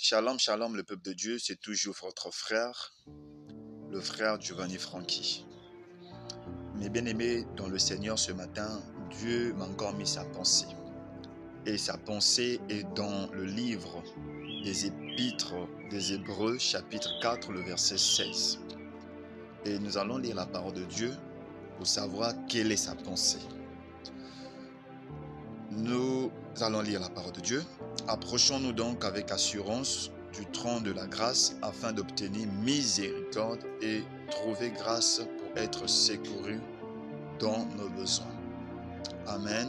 Shalom, shalom, le peuple de Dieu, c'est toujours votre frère, le frère Giovanni Franchi. Mes bien-aimés dans le Seigneur, ce matin, Dieu m'a encore mis sa pensée. Et sa pensée est dans le livre des Épîtres des Hébreux, chapitre 4, le verset 16. Et nous allons lire la parole de Dieu pour savoir quelle est sa pensée. Nous allons lire la parole de Dieu. Approchons-nous donc avec assurance du trône de la grâce afin d'obtenir miséricorde et trouver grâce pour être secourus dans nos besoins. Amen.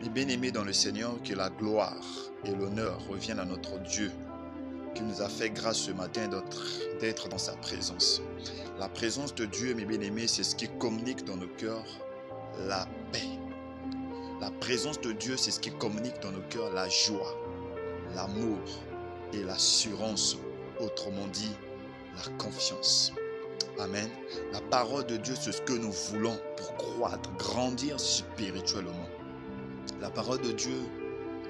Mes bien-aimés dans le Seigneur, que la gloire et l'honneur reviennent à notre Dieu qui nous a fait grâce ce matin d'être dans sa présence. La présence de Dieu, mes bien-aimés, c'est ce qui communique dans nos cœurs la paix. La présence de Dieu, c'est ce qui communique dans nos cœurs la joie, l'amour et l'assurance, autrement dit, la confiance. Amen. La parole de Dieu, c'est ce que nous voulons pour croître, grandir spirituellement. La parole de Dieu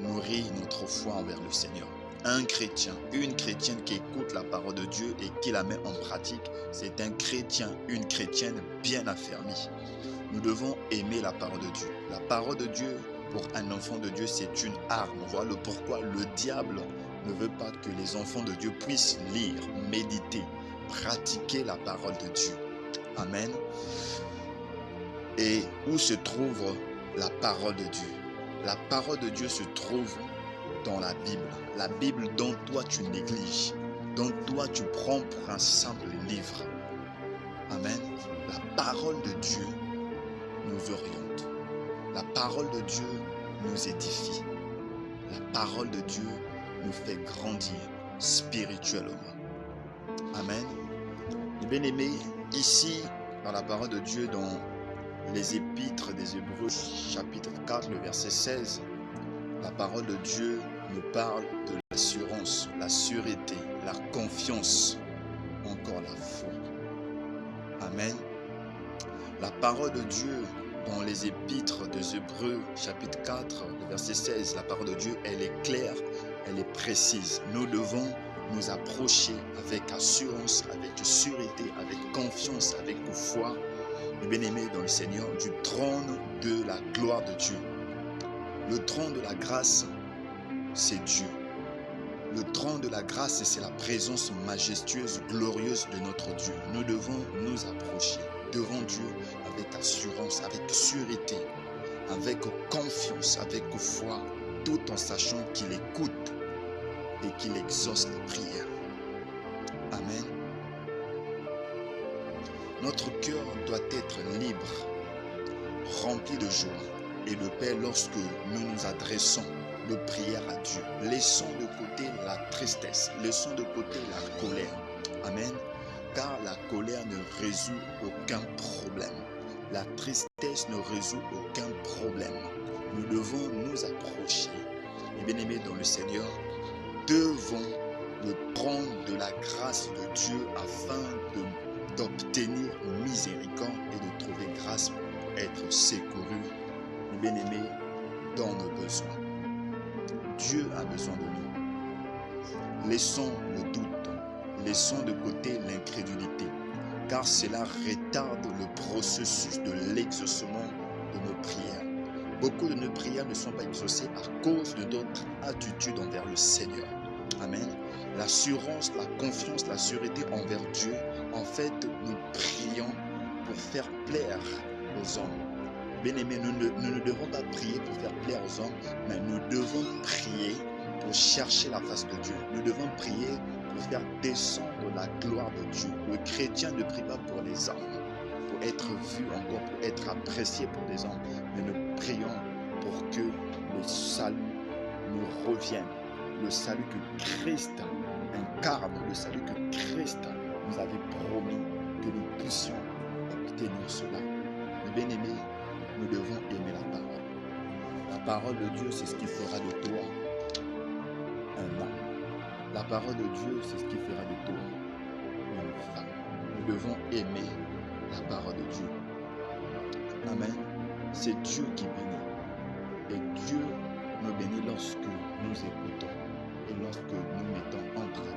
nourrit notre foi envers le Seigneur. Un chrétien, une chrétienne qui écoute la parole de Dieu et qui la met en pratique, c'est un chrétien, une chrétienne bien affermie. Nous devons aimer la parole de Dieu. La parole de Dieu, pour un enfant de Dieu, c'est une arme. Voilà pourquoi le diable ne veut pas que les enfants de Dieu puissent lire, méditer, pratiquer la parole de Dieu. Amen. Et où se trouve la parole de Dieu? La parole de Dieu se trouve dans la Bible. La Bible dont toi tu négliges, dont toi tu prends pour un simple livre. Amen. La parole de Dieu nous oriente. La parole de Dieu nous édifie. La parole de Dieu nous fait grandir spirituellement. Amen. Et bien aimés, ici, dans la parole de Dieu, dans les Épîtres des Hébreux, chapitre 4, le verset 16, la parole de Dieu nous parle de l'assurance, la sûreté, la confiance, encore la foi. Amen. La parole de Dieu dans les Épîtres des Hébreux, chapitre 4, le verset 16, la parole de Dieu, elle est claire, elle est précise. Nous devons nous approcher avec assurance, avec sûreté, avec confiance, avec foi, mes bien-aimés dans le Seigneur, du trône de la gloire de Dieu. Le trône de la grâce, c'est Dieu. Le trône de la grâce, c'est la présence majestueuse, glorieuse de notre Dieu. Nous devons nous approcher devant Dieu avec assurance, avec sûreté, avec confiance, avec foi, tout en sachant qu'il écoute et qu'il exauce les prières. Amen. Notre cœur doit être libre, rempli de joie et de paix lorsque nous nous adressons de prière à Dieu. Laissons de côté la tristesse, laissons de côté la colère. Amen. Car la colère ne résout aucun problème. La tristesse ne résout aucun problème. Nous devons nous approcher, et bien aimés dans le Seigneur, devant le trône de la grâce de Dieu afin d'obtenir miséricorde et de trouver grâce pour être secourus, bien aimés, dans nos besoins. Dieu a besoin de nous. Laissons le doute, laissons de côté l'incrédulité, car cela retarde le processus de l'exaucement de nos prières. Beaucoup de nos prières ne sont pas exaucées à cause de notre attitude envers le Seigneur. Amen. L'assurance, la confiance, la sûreté envers Dieu, en fait, nous prions pour faire plaire aux hommes. Bien-aimés, nous ne devons pas prier pour faire plaire aux hommes, mais nous devons prier pour chercher la face de Dieu. Nous devons prier pour faire descendre la gloire de Dieu. Le chrétien ne prie pas pour les hommes, pour être vu encore, pour être apprécié pour les hommes, mais nous prions pour que le salut nous revienne. Le salut que Christ incarne, le salut que Christ nous avait promis, que nous puissions obtenir cela. Mais bien-aimés, nous devons aimer la parole. La parole de Dieu, c'est ce qui fera de toi un homme. La parole de Dieu, c'est ce qui fera de toi une femme. Nous devons aimer la parole de Dieu. Amen. C'est Dieu qui bénit. Et Dieu nous bénit lorsque nous écoutons et lorsque nous mettons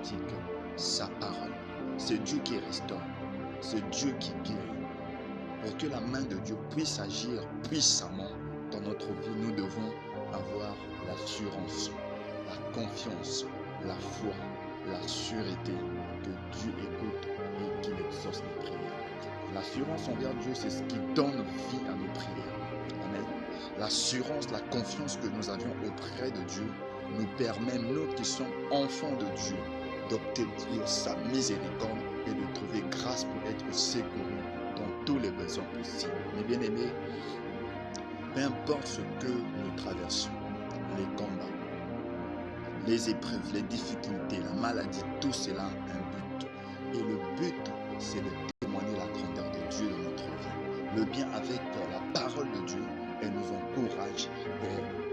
pratique sa parole. C'est Dieu qui restaure. C'est Dieu qui guérit. Pour que la main de Dieu puisse agir puissamment dans notre vie, nous devons avoir l'assurance, la confiance, la foi, la sûreté que Dieu écoute et qu'il exauce nos prières. L'assurance envers Dieu, c'est ce qui donne vie à nos prières. Amen. L'assurance, la confiance que nous avions auprès de Dieu nous permet, nous qui sommes enfants de Dieu, d'obtenir sa miséricorde et de trouver grâce pour être secourus dans tous les besoins possibles. Mes bien-aimés, peu importe ce que nous traversons, les combats, les épreuves, les difficultés, la maladie, tout cela a un but. Et le but, c'est de témoigner la grandeur de Dieu dans notre vie. Le bien avec la parole de Dieu, elle nous encourage,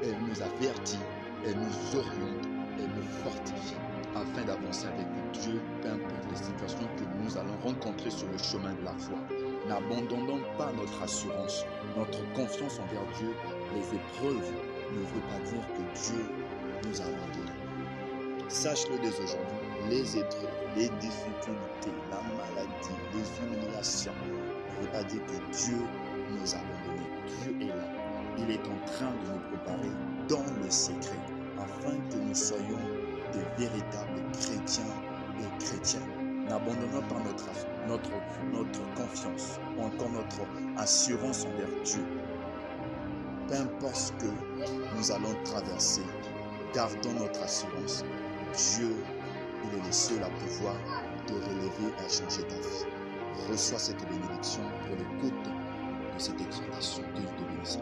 elle nous avertit, elle nous oriente, elle nous fortifie afin d'avancer avec Dieu, peu importe les situations que nous allons rencontrer sur le chemin de la foi. N'abandonnons pas notre assurance, notre confiance envers Dieu. Les épreuves ne veulent pas dire que Dieu nous a abandonnés. Sache-le dès aujourd'hui, les épreuves, les difficultés, la maladie, les humiliations ne veulent pas dire que Dieu nous a abandonnés. Dieu est là. Il est en train de nous préparer dans le secret afin que nous soyons des véritables chrétiens et chrétiennes. N'abandonnons pas notre confiance, ou encore notre assurance envers Dieu. Peu importe ce que nous allons traverser, gardons notre assurance. Dieu, il est le seul à pouvoir te relever et à changer ta vie. Reçois cette bénédiction pour l'écoute de cette exhortation. Que Dieu te bénisse.